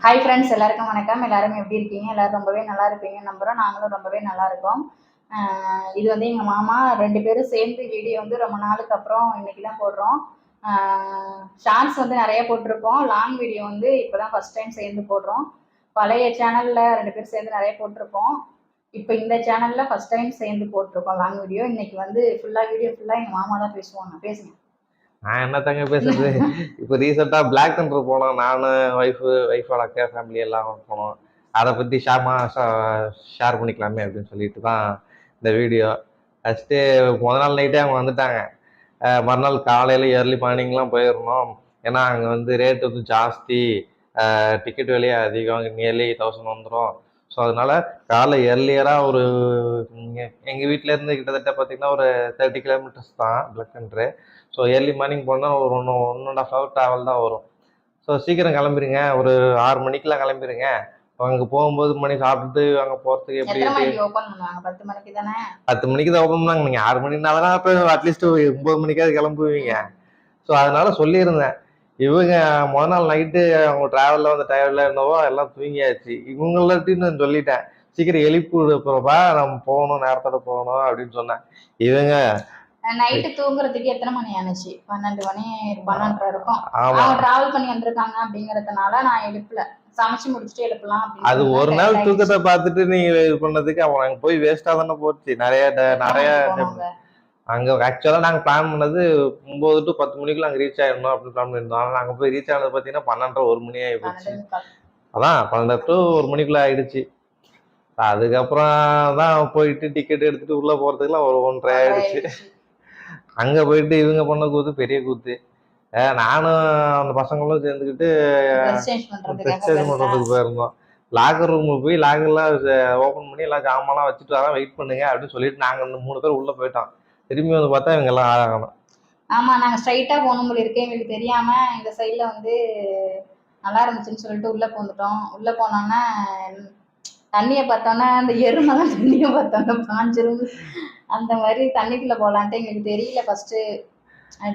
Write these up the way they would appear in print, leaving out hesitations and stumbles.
Hi friends, எல்லாருக்கும் வணக்கம். எல்லாரும் எப்படி இருக்கீங்க? எல்லாரும் ரொம்பவே நல்லா இருப்பீங்கன்னு நம்புகிறோம். நாங்களும் ரொம்பவே நல்லா இருக்கோம். இது வந்து எங்கள் மாமா 2 பேரும் சேர்ந்து வீடியோ வந்து ரொம்ப நாளுக்கு அப்புறம் இன்னைக்கு தான் போடுறோம். ஷார்ட்ஸ் வந்து நிறைய போட்டிருப்போம். லாங் வீடியோ வந்து இப்போ தான் ஃபஸ்ட் டைம் சேர்ந்து போடுறோம். பழைய சேனலில் 2 பேரும் சேர்ந்து நிறைய போட்டிருப்போம். இப்போ இந்த சேனலில் ஃபஸ்ட் டைம் சேர்ந்து போட்டிருக்கோம் லாங் வீடியோ. இன்னைக்கு வந்து வீடியோ ஃபுல்லாக எங்கள் மாமா தான் பேசுவாங்க. பேசுங்க. நான் என்னத்தாங்க பேசுறது. இப்போ ரீசெண்டா பிளாக் தண்டர் போனோம். நானு, ஒய்ஃபோட அக்கா ஃபேமிலி எல்லாம் போனோம். அதை பத்தி ஷேர் பண்ணிக்கலாமே அப்படின்னு சொல்லிட்டு தான் இந்த வீடியோ. ஃபர்ஸ்ட்டு முத நாள் நைட்டே அவங்க வந்துட்டாங்க. மறுநாள் காலையில ஏர்லி மார்னிங்லாம் போயிடணும். ஏன்னா அங்கே வந்து ரேட் வந்து ஜாஸ்தி, டிக்கெட் விலையே அதிகம், நியர்லி 1000 வந்துடும். ஸோ அதனால காலைல ஏர்லியராக ஒரு எங்கள் வீட்டிலேருந்து கிட்டத்தட்ட பார்த்தீங்கன்னா ஒரு 30 கிலோமீட்டர்ஸ் தான் Black Thunder. So early morning போனால் ஒரு 1.5 ஹவர் ட்ராவல் தான் வரும். ஸோ சீக்கிரம் கிளம்பிடுங்க, ஒரு 6 மணிக்கெலாம் கிளம்பிடுங்க. அங்கே போகும்போது மணி சாப்பிட்டுட்டு அங்கே போகிறதுக்கு எப்படி 10 மணிக்கு தான் ஓப்பன் பண்ணாங்க. நீங்கள் 6 மணினால அப்போ அட்லீஸ்ட் 9 மணிக்காவது கிளம்புவீங்க. ஸோ அதனால சொல்லியிருந்தேன். இவங்க முத நாள் நைட்டு அவங்க ட்ராவலில் வந்து டயர்டில் இருந்தவோ எல்லாம் தூங்கியாச்சு. இவங்கள்ட்டையும் நான் சொல்லிட்டேன், சீக்கிரம் எழுப்பி விடுப்பா, நம்ம போகணும், நேரத்தோட போகணும் அப்படின்னு சொன்னேன். இவங்க நைட்டு தூங்குறதுக்கு எத்தனை மணி ஆனிச்சு? 12 மணி 12:30 இருக்கும். அவங்க டிராவல் பண்ணி வந்திருக்காங்க அப்படிங்கறதுனால நான் எழுப்பல. சமைச்சு முடிச்சுட்டு எழுப்பலாம். அது ஒரு நாள் தூக்கத்தை பார்த்துட்டு நீங்க இது பண்ணதுக்கு அவங்க போய் வேஸ்டா தானே போச்சு. நிறைய அங்க ஆக்சுவலா நாங்க பிளான் பண்ணது 9 to 10 மணிக்குள்ள அங்க ரீச் ஆயிடணும் அப்படின்னு பிளான் பண்ணிருந்தோம். ஆனா நாங்க போய் ரீச் ஆனது பாத்தீங்கன்னா 12:30 1 மணி ஆயிடுச்சு. அதான் 12 to 1 மணிக்குள்ள ஆயிடுச்சு. அதுக்கப்புறம் தான் போயிட்டு டிக்கெட் எடுத்துட்டு உள்ள போறதுக்குலாம் ஒரு 1:30 ஆயிடுச்சு. அங்க போயிட்டு இவங்க பண்ண கூத்து பெரிய கூத்து. நானும் அந்த பசங்களும் சேர்ந்துக்கிட்டு பண்றதுக்கு போயிருந்தோம். லாக்கர் ரூமுக்கு போய் லாக்கர்லாம் ஓப்பன் பண்ணி எல்லாம் ஜாமான்லாம் வச்சுட்டு வரேன், வெயிட் பண்ணுங்க அப்படின்னு சொல்லிட்டு நாங்க 3 பேர் உள்ள போயிட்டோம். திரும்பி வந்து பார்த்தா இவங்க எல்லாம் ஆகணும். ஆமா, நாங்க ஸ்ட்ரைட்டா போகணும் போல இருக்கேன். எங்களுக்கு தெரியாம இந்த சைட்ல வந்து நல்லா இருந்துச்சுன்னு சொல்லிட்டு உள்ள போந்துட்டோம். உள்ள போனோன்னா தண்ணியை பார்த்தோன்னா அந்த எருமெல்லாம் தண்ணியை பார்த்தோன்னா பாஞ்சிரும். அந்த மாதிரி தண்ணிக்குள்ள போகலான்ட்டு எங்களுக்கு தெரியல. ஃபர்ஸ்ட்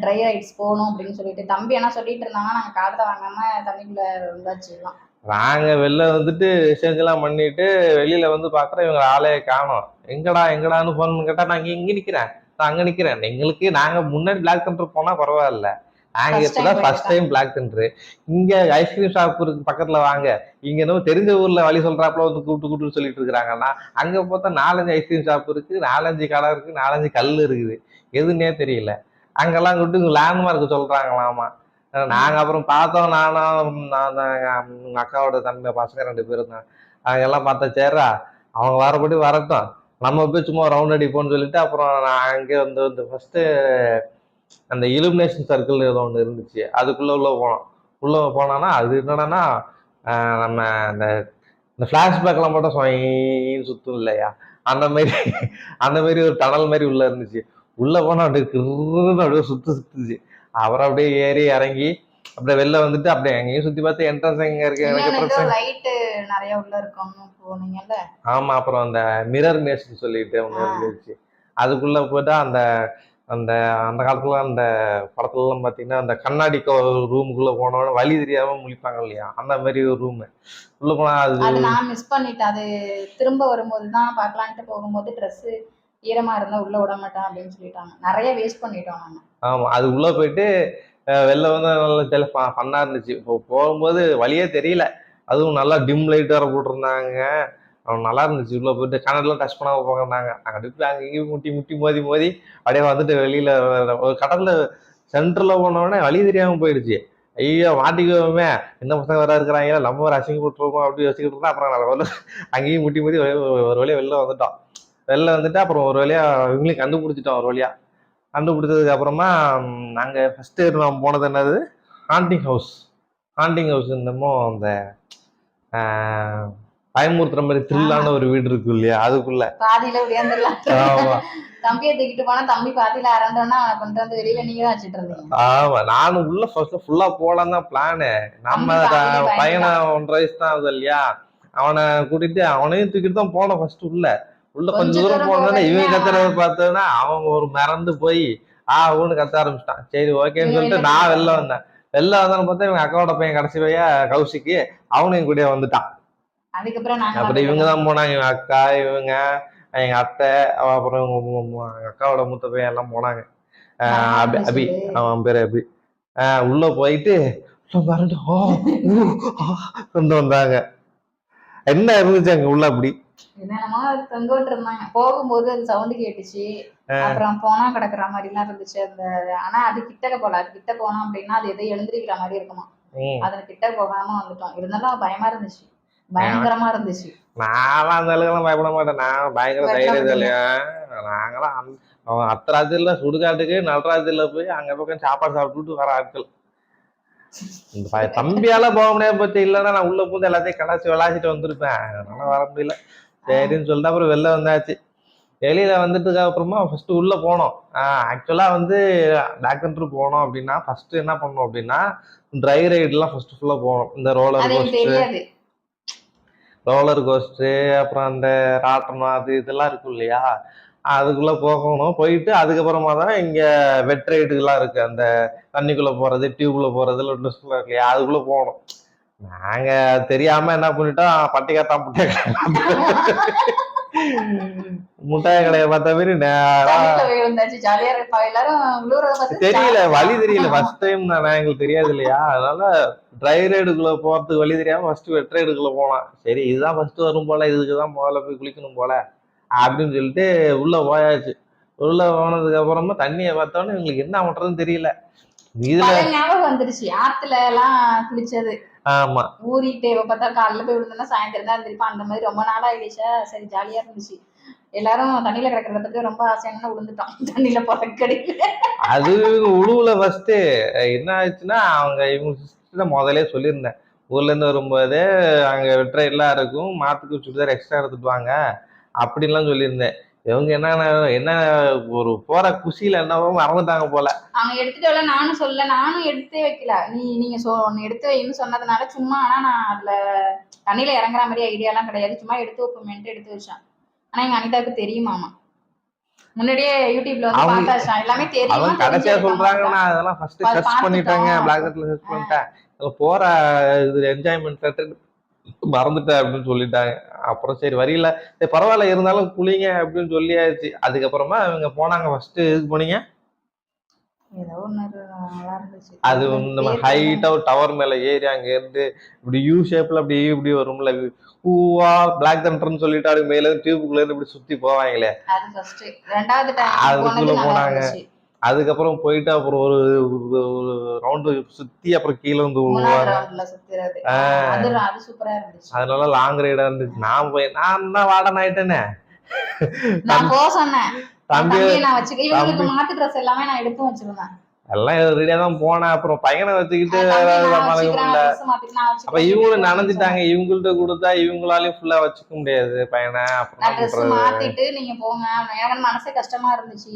ட்ரை ரைட்ஸ் போகணும் அப்படின்னு சொல்லிட்டு தம்பி என்ன சொல்லிட்டு இருந்தாங்க. நாங்கள் காலத்தை வாங்காம தண்ணிக்குள்ள வந்தாச்சுலாம். நாங்க வெளில வந்துட்டு எக்ஸ்சேஞ்செல்லாம் பண்ணிட்டு வெளியில வந்து பாக்குறோம், இவங்க ஆளே காணோம். எங்கடான்னு போன் பண்ணி கேட்டா, நான் இங்க நிக்கிறேன், நான் அங்க நிக்கிறேன். எங்களுக்கு நாங்க முன்னாடி பிளாக் தண்டர் போனா பரவாயில்ல, நாங்க இப்பதான் ஃபர்ஸ்ட் டைம் பிளாக் தண்டர். இங்க ஐஸ்கிரீம் ஷாப் இருக்கு பக்கத்துல, வாங்க இங்க என்னவோ தெரிஞ்ச ஊர்ல வழி சொல்றாப்புல வந்து கூப்பிட்டு சொல்லிட்டு இருக்கிறாங்கன்னா, அங்க பார்த்தா 4-5 ஐஸ்கிரீம் ஷாப் இருக்கு, 4-5 கடை இருக்கு, 4-5 கல் இருக்குது, எதுன்னே தெரியல. அங்கெல்லாம் கூப்பிட்டு லேண்ட்மார்க் சொல்றாங்களாமா. நாங்க அப்புறம் பார்த்தோம். நான் எங்க அக்காவோட தம்பி பசங்க 2 பேரும் தான். அவங்க எல்லாம் பார்த்தா சேரா அவங்க வரப்படி வரட்டும், நம்ம போய் சும்மா ரவுண்ட் அடிப்போம்னு சொல்லிட்டு அப்புறம் நான் அங்கே வந்து ஃபர்ஸ்ட் அந்த இலுமினேஷன் சர்க்கிள் ஏதோ ஒன்று இருந்துச்சு, அதுக்குள்ள போனோம். உள்ள போனோம்னா அது என்னன்னா நம்ம இந்த ஃபிளாஷ்பேக்லாம் போட்டால் சொயின்னு சுத்தும் இல்லையா, அந்த மாதிரி ஒரு டனல் மாதிரி உள்ள இருந்துச்சு. உள்ள போனா அப்படியே சுத்துச்சு. அப்புறம் அப்படியே ஏறி இறங்கி அப்படியே வெளில வந்துட்டு அப்படியே எங்கேயும் சுத்தி பார்த்து என்ட்ரன்ஸ் எங்க இருக்கு, லைட் நிறைய உள்ள இருக்கும் போனீங்கல்ல. ஆமா. அப்புறம் அந்த மிரர் மேஸ்ன்னு சொல்லிட்டு ஒன்று இருந்துச்சு. அதுக்குள்ள போயிட்டா அந்த அந்த அந்த காலத்துல அந்த படத்துல எல்லாம் பாத்தீங்கன்னா அந்த கண்ணாடி ரூமுக்குள்ள போனோட வழி தெரியாம முழிப்பாங்க இல்லையா, அந்த மாதிரி ஒரு ரூம் உள்ள போனா அது நான் மிஸ் பண்ணிட்டேன். அது திரும்ப வரும்போது தான் பார்க்கலான்ட்டு போகும்போது ட்ரெஸ் ஈரமா இருந்தா உள்ள விட மாட்டேன் அப்படின்னு சொல்லிட்டாங்க. நிறைய வேஸ்ட் பண்ணிட்டோம் நாங்க. ஆமா, அது உள்ள போயிட்டு வெளில வந்து நல்ல ஃபன்னா இருந்துச்சு. இப்போ போகும்போது வழியே தெரியல, அதுவும் நல்லா டிம் லைட் வேற போட்டிருந்தாங்க. நல்லா இருந்துச்சு. உள்ள போயிட்டு கண்ணெல்லாம் டச் பண்ணாம போகிறாங்க. அடுத்து அங்கே இங்கேயும் முட்டி மோதி அப்படியே வந்துட்டு வெளியில ஒரு கடல்ல சென்டர்ல போனோடனே வழி தெரியாம போயிடுச்சு. ஐயோ மாட்டிக்குவோமே, இந்த பசங்க வேற இருக்கிறாங்க, நம்ம ஒரு அசிங்கப்பட்டுருவோம் அப்படி வச்சுக்கிட்டு இருந்தா அப்புறம் அங்கேயும் முட்டி மோதி ஒரு வழியா வெளில வந்துட்டோம். வெளில வந்துட்டு அப்புறம் ஒரு வழியா இவங்களையும் கண்டுபிடிச்சிட்டோம். ஒரு வழியா கண்டுபிடிச்சதுக்கு அப்புறமா நாங்க ஃபர்ஸ்ட் நம்ம போனது என்னது, ஹாண்டிங் ஹவுஸ் என்னமோ அந்த பயமுறுத்துற மாதிரி த்ரில்லான ஒரு வீடு இருக்கு இல்லையா, அதுக்குள்ள பாதியில விளையாண்டுலாம். தம்பியை தூக்கிட்டு போனா தம்பி பாதியில இறந்தோன்னா அவனை கொண்டு வந்து வெளியில நீங்க தான் வச்சுட்டு இருந்தீங்க. ஆமா, நானும் உள்ள ஃபுல்லா போலாம் தான் பிளானு. நம்ம பையனை 1.5 வயசு தான் ஆகுது இல்லையா, அவனை கூட்டிட்டு அவனையும் தூக்கிட்டு தான் போனோம் ஃபர்ஸ்ட். உள்ள கொஞ்சம் தூரம் போனோன்னா இவன் கத்துறத பார்த்தோன்னா அவன் ஒரு மறந்து போய் ஒண்ணு கத்த ஆரம்பிச்சிட்டான். சரி ஓகேன்னு சொல்லிட்டு நான் வெளில வந்தேன். வெளில வந்தான்னு பார்த்தா இவங்க அக்காவோட பையன் கடைசி பையா கௌசிக்கு அவனும் என் கூடயே வந்துட்டான். அதுக்கப்புறம் நாங்களாம் அப்புறம் இவங்க போயிட்டோம். தான் போனாங்க, இவங்க அக்கா, இவங்க, எங்க அத்தை, அப்புறம் எங்க அக்காவோட மூத்த பையன் எல்லாம் போனாங்க. பயமா அபி இருந்துச்சு அபி அது. அவன் பேரு அபி. உள்ள போயிட்டு மறந்து கொண்டு வந்தாங்க. என்ன இருந்துச்சு அங்க உள்ள அப்படி? என்னென்னமோ தொங்க விட்டு இருந்தாங்க. போகும்போது அது சவுண்டு கேட்டுச்சு. அப்புறம் போனா கிடக்குற மாதிரிலாம் இருந்துச்சு. அந்த ஆனா அது கிட்டக்க போல. அது கிட்ட போனோம் அப்படின்னா அது எதோ எழுந்திருக்கிற மாதிரி இருக்குமா. அது கிட்ட போகாம வந்துட்டோம். இருந்தாலும் பயமா இருந்துச்சு. பயங்கரமா இருந்துச்சு. நான்லாம் அந்த அளவுக்குலாம் பயப்பட மாட்டேன். நான் பயங்கர தைரியசாலியா. நாங்களாம் அவன் அர்த்தராத்திரில சுடுகாட்டுக்கு நடராத்திரில போய் அங்க பக்கம் சாப்பாடு சாப்பிட்டுட்டு வர ஆட்கள். இந்த தம்பியால போக முடியாது போச்சு. இல்லைன்னா நான் உள்ள பூந்து எல்லாத்தையும் கடாச்சி விளாசிட்டு வந்திருப்பேன். அதனால வர முடியல. சரின்னு சொல்லிட்டு அப்புறம் வெளில வந்தாச்சு. வெளியில வந்துட்டுக்கு அப்புறமா ஃபர்ஸ்ட் உள்ள போனோம். ஆக்சுவலா வந்து பிளாக் தண்டர் போனோம் அப்படின்னா ஃபர்ஸ்ட் என்ன பண்ணணும் அப்படின்னா ட்ரை ரைடுலாம் ஃபர்ஸ்ட் ஃபுல்லா போகணும். இந்த ரோலர் கோஸ்டரு அப்புறம் அந்த ராட்டனம் அது இதெல்லாம் இருக்கும் இல்லையா, அதுக்குள்ள போகணும். போயிட்டு அதுக்கப்புறமா தான் இங்க வெட் ரைடுலாம் இருக்கு. அந்த தண்ணிக்குள்ள போறது, டியூப்ல போறது, இருக்கு இல்லையா, அதுக்குள்ள போகணும். நாங்க தெரியாம என்ன பண்ணிட்டோம், பட்டிக்காத்தான் முட்டாய் கடையை பார்த்த மாதிரி நேரா தெரியல, வழி தெரியல. ஃபர்ஸ்ட் டைம் நான் எங்களுக்கு தெரியாது இல்லையா, அதனால ட்ரை ரைடுக்குள்ள போறதுக்கு வழி தெரியாம ஃபர்ஸ்ட் வெட் ரைடுக்குள்ள போனோம். சரி இதுதான் ஃபர்ஸ்ட் வரும் போல, இதுக்குதான் முதல்ல போய் குளிக்கணும் போல அப்படின்னு சொல்லிட்டு உள்ள போயாச்சு. உள்ள போனதுக்கு அப்புறமா தண்ணியை பார்த்தோன்னே எங்களுக்கு என்ன பண்றதுன்னு தெரியல. இதுல ஞாபகம் வந்துருச்சு, ஆத்துல எல்லாம் குளிச்சது. ஆமா, ஊறிட்டு பார்த்தா காலைல போய் விழுந்தோம்னா சாயந்தரம் தான் இருந்திருப்பான். அந்த மாதிரி ரொம்ப நாள் ஆயிடுச்சா, சரி ஜாலியா இருந்துச்சு. எல்லாரும் தண்ணியில கிடக்கிறத பத்தி ரொம்ப ஆசையான விழுந்துட்டோம் தண்ணியில பறக்கடிக்கல. அது உழுவுல ஃபர்ஸ்ட் என்ன ஆச்சுன்னா, அவங்க இவங்க முதலே சொல்லியிருந்தேன், ஊர்ல இருந்து வரும்போது அங்க வெட்ரைட்லாம் இருக்கும், மாத்துக்கு சுடிதார் எக்ஸ்ட்ரா எடுத்துட்டு வாங்க அப்படின்லாம் சொல்லியிருந்தேன். இவங்க என்ன ஒரு போற குஷியில என்னவோ மறந்துட்டாங்க போல. அவங்க எடுத்துட்டு வரல, நானும் சொல்ல, நானும் எடுத்தே வைக்கல. நீங்க எடுத்து வைன்னு சொன்னதுனால சும்மா, ஆனா நான் அதுல தண்ணியில இறங்குற மாதிரி ஐடியாலாம் கிடையாது. சும்மா எடுத்து வைப்போமேன்ட்டு எடுத்து வச்சேன். ஆனா எங்க அனிதாவுக்கு தெரியுமாமா, முன்னாடியே யூடியூப்ல வந்து பார்த்தாச்சா, எல்லாமே தெரியும். அவங்க கடைசியா சொல்றாங்க, நான் அதெல்லாம் ஃபர்ஸ்ட் சர்ச் பண்ணிட்டாங்க, பிளாக் தண்டர்ல சர்ச் பண்ணிட்டேன், போற இது என்ஜாய்மெண்ட் மறந்துட்டேன் அப்படின்னு சொல்லிட்டாங்க. அப்புறம் சரி வரியில சரி பரவாயில்ல இருந்தாலும் குளிங்க அப்படின்னு சொல்லியாச்சு. அதுக்கப்புறமா இவங்க போனாங்க. ஃபர்ஸ்ட் எதுக்கு போனீங்க? அது நம்ம ஹைட்டா ஒரு டவர் மேல ஏறி அங்க இருந்து இப்படி யூ ஷேப்ல அப்படி இப்படி வரும்ல, பூவா பிளாக் தண்டர்னு சொல்லிட்டு அது மேல டியூபுக்குள்ள இருந்து இப்படி சுத்தி போவாங்களே, அதுக்குள்ள போனாங்க. அதுக்கப்புறம் போயிட்டு அப்புறம் ஒரு ரவுண்டு சுத்தி அப்புறம் கீழே வந்து அதனால லாங் ரைடா இருந்துச்சு. நான் தான் வார்டன் ஆயிட்டேனே. தம்பி மாத்து ட்ரெஸ் எல்லாமே நான் எடுத்து வச்சிருந்தேன். எல்லாம் ரெடியா தான் போனேன். அப்புறம் பையனை வச்சுக்கிட்டு அப்ப இவங்களும் நனைஞ்சிட்டாங்க. இவங்கள்ட்ட கொடுத்தா இவங்களாலையும் ஃபுல்லா வச்சுக்க முடியாது பையனை. அப்புறம் மாத்திட்டு நீங்க போங்க, எனக்கு மனசே கஷ்டமா இருந்துச்சு,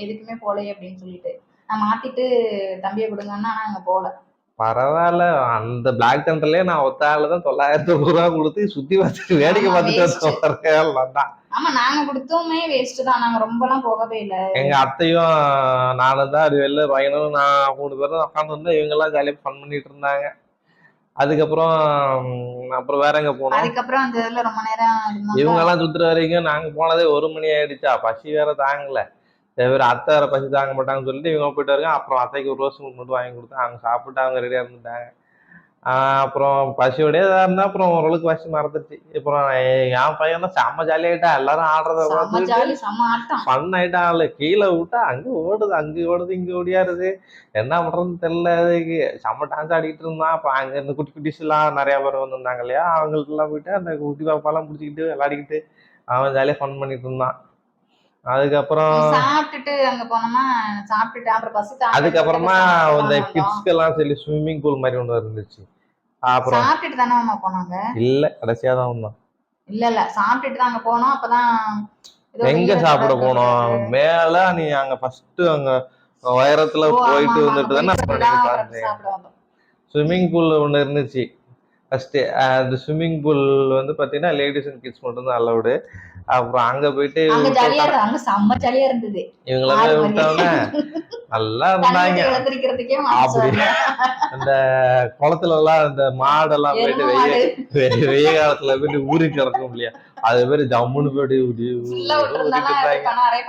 எதுக்குமே போல அப்படின்னு சொல்லிட்டு நான் மாத்திட்டு தம்பியை கொடுங்கன்னா நாங்க போல. பரவாயில்ல, அந்த பிளாக் தண்டர்லயே நான் ஒத்தால தான் 900 ரூபா கொடுத்து சுத்தி பார்த்து வேடிக்கை பார்த்துட்டு தான். ஆமா, நாங்க கொடுத்தோமே வேஸ்ட் தான். நாங்க ரொம்ப எல்லாம் போகவே இல்லை. எங்க அத்தையும் நானும் தான் அது வெளில பையனும் நான் 3 பேரும் உட்காந்து இருந்தா இவங்க எல்லாம் ஜாலியா ஃபன் பண்ணிட்டு இருந்தாங்க. அதுக்கப்புறம் அப்புறம் வேற எங்க போனோம். அதுக்கப்புறம் அந்த இதுல ரொம்ப நேரம் இவங்க எல்லாம் சுத்துற வரைக்கும் நாங்க போனதே 1 மணி ஆயிடுச்சா. பசி வேற தாங்கல. வேற அத்தை வேற பசி தாங்க மாட்டாங்கன்னு சொல்லிட்டு இவங்க போயிட்டு இருக்காங்க. அப்புறம் அத்தைக்கு ஒரு ரோஸ் மில்க் மட்டும் வாங்கி கொடுத்தா அவங்க சாப்பிட்டு அவங்க ரெடியா இருந்துட்டாங்க. அப்புறம் பசியோடய இருந்தா அப்புறம் ஓரளவுக்கு பசி மறந்துருச்சு. அப்புறம் என் பையன் தான் செம்ம ஜாலி ஆயிட்டான். எல்லாரும் ஆடுறத ஃபன் ஆயிட்டான். ஆளு கீழே விட்டா அங்க ஓடுது, அங்க ஓடுது, இங்க ஓடியாருது, என்ன பண்றதுன்னு தெரியல. அதுக்கு செம்ம டான்ஸ் ஆடிக்கிட்டு இருந்தான். அப்ப அங்க இருந்து குட்டி குட்டிஸ் எல்லாம் நிறைய பேர் வந்திருந்தாங்க இல்லையா, அவங்களுக்கு எல்லாம் போயிட்டு அந்த குட்டி பாப்பாலாம் பிடிச்சிக்கிட்டு விளையாடிக்கிட்டு அவன் ஜாலியா ஃபன் பண்ணிட்டு இருந்தான். அதுக்கப்புறம் சாப்பிட்டுட்டு அங்க போனோமா, சாப்பிட்டுட்டு அப்புறம் பசி அதுக்கப்புறமா இந்த கிட்ஸ்க்கு எல்லாம் சொல்லி ஸ்விம்மிங் பூல் மாதிரி ஒன்று இருந்துச்சு. அப்புறம் சாப்பிட்டுட்டு தானே போனாங்க. இல்ல கடைசியா தான் வந்தோம். இல்ல சாப்பிட்டுட்டு தான் அங்க போனோம். அப்பதான் எங்க சாப்பிட போனோம், மேல நீ அங்க ஃபர்ஸ்ட் அங்க உயரத்துல போயிட்டு வந்துட்டு தானே ஸ்விம்மிங் பூல் ஒண்ணு இருந்துச்சு. ஃபர்ஸ்ட் அந்த ஸ்விம்மிங் பூல் வந்து பாத்தீங்கன்னா லேடிஸ் அண்ட் கிட்ஸ் மட்டும் தான் அலவுடு. அப்புறம் அங்க போயிட்டு அங்க ஜாலியா இருந்தது, அங்க செம்ம ஜாலியா இருந்தது. இவங்கள ஆறு போய் மணி விட்டோன்னே நல்லா தண்ணி இருந்தாங்க. விட்டு எழுந்திருக்கிறதுக்கே மனசு அப்படி வரல. அந்த குளத்துல எல்லாம் இந்த மாடெல்லாம் போயிட்டு எருமை மாடு வெய்ய காலத்துல போயிட்டு ஊறி கிடக்கும் இல்லையா, அது மாதிரி ஜம்முன்னு போயிட்டு ஃபுல்லா ஊறிட்டு விட்டுருந்தாலும் அது இருந்தாங்க. நிறைய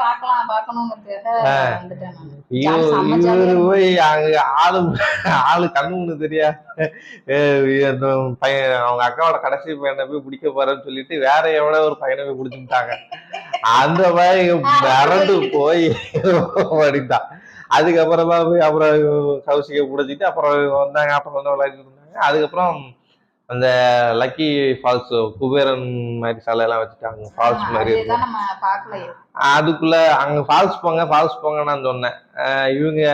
பார்க்கணுங்கிறதுக்காக வந்துட்டேன் நானு. செம்ம ஜாலியா இவரு இருந்தது. போய் அங்க ஆளு ஆளு கண்ணு ஒண்ணு தெரியா அந்த பையன் அவங்க அக்காவோட கடைசி பையனை போய் பிடிக்க போறேன்னு சொல்லிட்டு வேற எவ்வளோ ஒரு பையனை போய் பிடிச்சிட்டாங்க. அந்த பையன் மிரண்டு போய் ஓடிட்டான். அதுக்கப்புறமா போய் அப்புறம் கௌசிகை பிடிச்சிட்டு அப்புறம் வந்தாங்க. அப்புறம் வந்து விளையாடிட்டு இருந்தாங்க. அதுக்கப்புறம் அந்த லக்கி ஃபால்ஸ் குபேரன் மாதிரி சிலையெல்லாம் வச்சுட்டாங்க. ஃபால்ஸ் மாதிரி இருக்கும். அதுதான் நம்ம பார்க்கலையே. அதுக்குள்ள அங்க ஃபால்ஸ் போங்க நான் சொன்னேன். இவங்க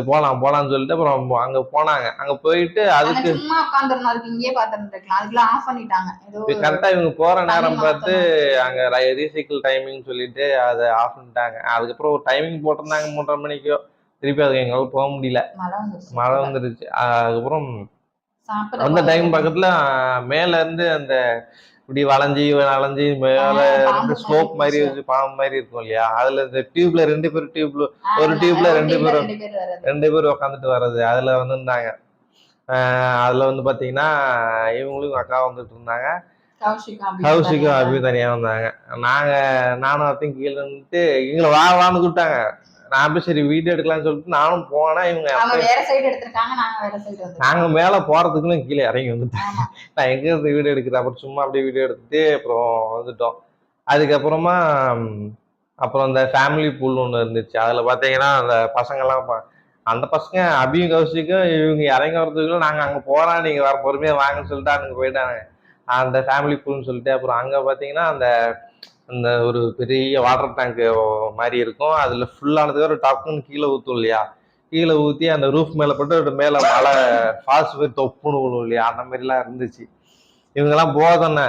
போலாம் போலாம்னு சொல்லிட்டு அப்புறம் அங்க போனாங்க. அங்க போயிட்டு அதுக்கு சும்மா உட்காந்துருந்தோம், அதுக்கு இங்கேயே பார்த்துட்டு இருக்கலாம். அதுக்குலாம் ஆஃப் பண்ணிட்டாங்க. ஏதோ கரெக்டா இவங்க போற நேரம் தண்ணி பார்த்து மாத்தணும். அங்க ரீசைக்கிள் டைமிங் சொல்லிட்டு அதை ஆஃப் பண்ணிட்டாங்க. அதுக்கப்புறம் ஒரு டைமிங் போட்டிருந்தாங்க 3:30 மணிக்கோ. திருப்பி அதுக்கு எங்களால போக முடியல, மழை வந்துருச்சு. அதுக்கப்புறம் சாப்பிட அந்த டைம் பக்கத்துல மேல இருந்து அந்த இப்படி வளைஞ்சி வளைஞ்சி மேல இருந்து ஸ்லோப் மாதிரி வச்சு பாம்பு மாதிரி இருக்கும் இல்லையா, அதுல இந்த டியூப்ல ரெண்டு ஒரு டியூப்ல ரெண்டு பேர் உட்காந்துட்டு வர்றது, அதுல வந்துருந்தாங்க. அதுல வந்து பாத்தீங்கன்னா இவங்களும் அக்கா வந்துட்டு இருந்தாங்க. கௌஷிக்கும் அபியும் தனியா வந்தாங்க. நானும் அத்தையும் கீழே இருந்துட்டு எங்களை வான்னு கூப்பிட்டாங்க. நான் போய் சரி வீடியோ எடுக்கலாம்னு சொல்லிட்டு நானும் போனேன். இவங்க நாங்க மேல போறதுக்குள்ள கீழே இறங்கி வந்துட்டேன். நான் எங்க இருந்து வீடியோ எடுக்கிறேன். அப்புறம் சும்மா அப்படியே வீடியோ எடுத்துட்டு அப்புறம் வந்துட்டோம். அதுக்கப்புறமா அப்புறம் இந்த ஃபேமிலி பூல் ஒன்று இருந்துச்சு. அதுல பாத்தீங்கன்னா அந்த பசங்கெல்லாம் அந்த பசங்க அபியும் கௌஷிக்கும் இவங்க இறங்கி வர்றதுக்குள்ள நாங்க அங்க போறோம், நீங்க வர பொறுமையா வாங்கன்னு சொல்லிட்டு அங்க போயிட்டாங்க. அந்த ஃபேமிலி பூல்னு சொல்லிட்டு அப்புறம் அங்க பாத்தீங்கன்னா அந்த அந்த ஒரு பெரிய வாட்டர் டேங்க் மாதிரி இருக்கும். அதுல ஃபுல்லானதுக்கு ஒரு டப்புன்னு கீழே ஊத்தும் இல்லையா, கீழே ஊத்தி அந்த ரூஃப் மேல போட்டு மேல மழை ஃபால்ஸ் போய் தொப்புன்னு விழும் இல்லையா, அந்த மாதிரி எல்லாம் இருந்துச்சு. இவங்க எல்லாம் போதானே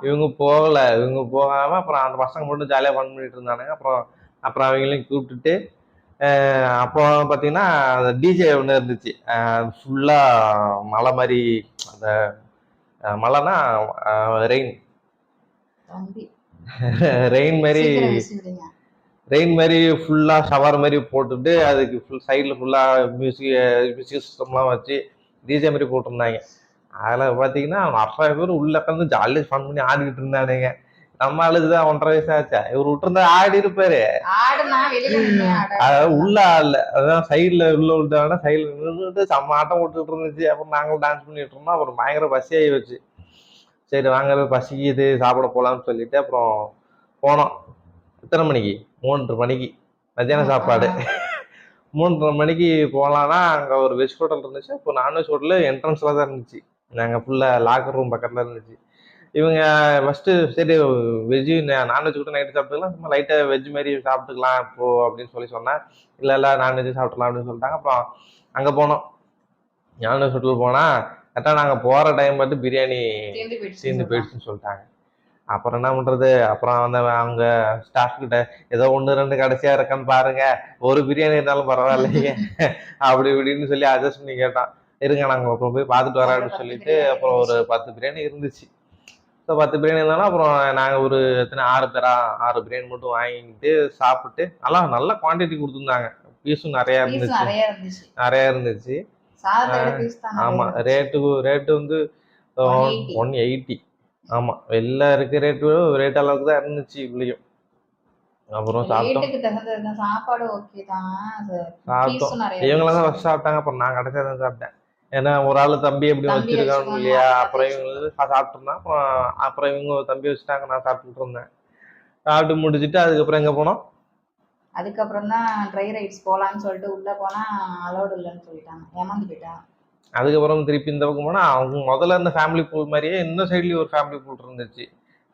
இவங்க போகல. இவங்க போகாம அப்புறம் அந்த பசங்க மட்டும் ஜாலியா ஃபன் பண்ணிட்டு இருந்தானுங்க. அப்புறம் அவங்களையும் கூப்பிட்டுட்டு அப்போ பாத்தீங்கன்னா அந்த டிஜே ஒன்று இருந்துச்சு. ஃபுல்லா மழை மாதிரி, அந்த மழைனா ரெயின் ரெயின் மாதிரி ஃபுல்லா ஷவர் மாதிரி போட்டுட்டு அதுக்கு ஃபுல் சைடில் ஃபுல்லா மியூசிக் சிஸ்டம்லாம் வச்சு டிஜே மாதிரி போட்டிருந்தாங்க. அதில் பார்த்தீங்கன்னா நிறைய பேர் உள்ள உட்காந்து ஜாலியாக ஃபன் பண்ணி ஆடிக்கிட்டு இருந்தானுங்க. நம்ம ஆளுக்குதான் 1.5 வயசு ஆச்சா, இவர் விட்டுருந்தா ஆடி இருப்பாரு. அதாவது உள்ள ஆடல, அதான் சைட்ல உள்ள விட்டாங்கன்னா சைட்ல நின்றுட்டு செம்ம ஆட்டம் போட்டுட்டு இருந்துச்சு. அப்புறம் நாங்களும் டான்ஸ் பண்ணிட்டு இருந்தோம். அப்புறம் பயங்கர பசியாகி வச்சு, சரி வாங்க பசிக்குது சாப்பிட போலாம்னு சொல்லிட்டு அப்புறம் போனோம். எத்தனை மணிக்கு? 3:30 மணிக்கு மத்தியான சாப்பாடு. 3:30 மணிக்கு போகலான்னா அங்கே ஒரு வெஜ் ஹோட்டல் இருந்துச்சு. இப்போ நான்வெஜ் ஹோட்டல் என்ட்ரன்ஸ்ல தான் இருந்துச்சு. நாங்கள் ஃபுல்லாக லாக்கர் ரூம் பக்கத்தில் இருந்துச்சு. இவங்க ஃபர்ஸ்ட் சரி வெஜ்ஜு நான்வெஜ் கூட நைட்டு சாப்பிட்டுக்கலாம், சும்மா லைட்டாக வெஜ் மாதிரி சாப்பிட்டுக்கலாம் இப்போ அப்படின்னு சொன்னேன். இல்லை நான்வெஜ் சாப்பிடலாம் அப்படின்னு சொல்லிட்டாங்க. அப்புறம் அங்கே போனோம். நான்வெஜ் ஹோட்டல் போனால் கரெக்டாக நாங்கள் போகிற டைம் பார்த்து பிரியாணி தீர்ந்து போயிடுச்சுன்னு சொல்லிட்டாங்க. அப்புறம் என்ன பண்றது, அப்புறம் வந்து அவங்க ஸ்டாஃப் கிட்ட ஏதோ 1-2 கடைசியா இருக்கான்னு பாருங்க, ஒரு பிரியாணி இருந்தாலும் பரவாயில்லையே அப்படி இப்படின்னு சொல்லி அட்ஜஸ்ட் பண்ணி கேட்டான். இருங்க நாங்க அப்புறம் போய் பார்த்துட்டு வரேன் அப்படின்னு சொல்லிட்டு அப்புறம் ஒரு 10 பிரியாணி இருந்துச்சு. ஸோ 10 பிரியாணி இருந்தாலும் அப்புறம் நாங்கள் ஒரு எத்தனை 6 பிரியாணி மட்டும் வாங்கிட்டு சாப்பிட்டு நல்ல குவான்டிட்டி கொடுத்துருந்தாங்க. பீஸும் நிறையா இருந்துச்சு. ஆமா, ரேட்டு வந்து 180. ஆமா, வெளில இருக்க ரேட் அளவுக்கு தான் இருந்துச்சு இவ்வளையும். அப்புறம் சாப்பிட்டோம். இவங்களாம் தான் ஃபர்ஸ்ட் சாப்பிட்டாங்க. அப்புறம் நான் கடைசியா தான் சாப்பிட்டேன். ஏன்னா ஒரு ஆளு தம்பி எப்படி வச்சிருக்காங்க இல்லையா, அப்புறம் இவங்க சாப்பிட்டுருந்தேன். அப்புறம் இவங்க தம்பி வச்சுட்டாங்க, நான் சாப்பிட்டுட்டு இருந்தேன். சாப்பிட்டு முடிச்சுட்டு அதுக்கப்புறம் எங்க போனோம்? அதுக்கப்புறம் தான் ட்ரை ரைட்ஸ் போலான்னு சொல்லிட்டு உள்ள போனா அலோடு இல்லைன்னு சொல்லிட்டாங்க, ஏமாந்து போயிட்டாங்க. அதுக்கப்புறம் திருப்பி இந்த பக்கம் போனா அவங்க முதல்ல இருந்த ஃபேமிலி பூல் மாதிரியே இந்த சைட்லயும் ஒரு ஃபேமிலி பூல் இருந்துச்சு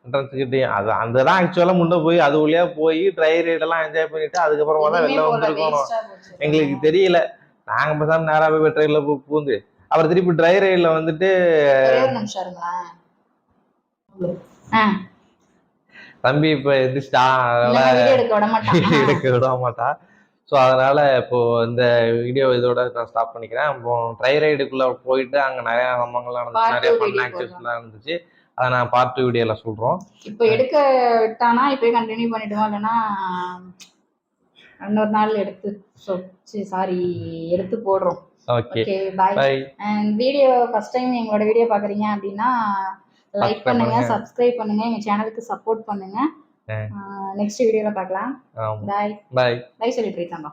என்ட்ரன்ஸ்கிட்டயும். அது அந்த தான் ஆக்சுவலா முன்ன போய் அது வழியா போய் ட்ரை ரைட் எல்லாம் என்ஜாய் பண்ணிட்டு அதுக்கப்புறமா தான் வெளில வந்திருக்கணும். எங்களுக்கு தெரியல. நாங்க பேசாம நேரா போய் ட்ரெயின்ல பூந்து அப்புறம் திருப்பி ட்ரை ரைட்ல வந்துட்டு தம்பி இப்ப எதிர்ச்சிட்டா, அதனால எடுக்க விட மாட்டா. ஸோ அதனால இப்போ இந்த வீடியோ இதோட நான் ஸ்டாப் பண்ணிக்கிறேன். இப்போ ட்ரை ரைடுக்குள்ள போயிட்டு அங்கே நிறைய சம்பவங்கள்லாம் இருந்துச்சு, நிறைய ஃபன் ஆக்டிவிட்டிஸ்லாம் இருந்துச்சு. அதை நான் பார்ட் 2 வீடியோவில் சொல்கிறோம். இப்போ எடுக்க விட்டானா இப்போயே கண்டினியூ பண்ணிடுவோம், இல்லைன்னா இன்னொரு நாள் எடுத்து சாரி எடுத்து போடுறோம். Okay okay bye. Bye. And video first time எங்களோட வீடியோ பார்க்குறீங்க அப்படின்னா லைக் பண்ணுங்க, சப்ஸ்கிரைப் பண்ணுங்க, எங்கள் சேனலுக்கு சப்போர்ட் பண்ணுங்க. நெக்ஸ்ட் வீடியோவில் பார்க்கலாம். பாய் பாய் பாய் சொல்லிட்டு இருக்காங்க.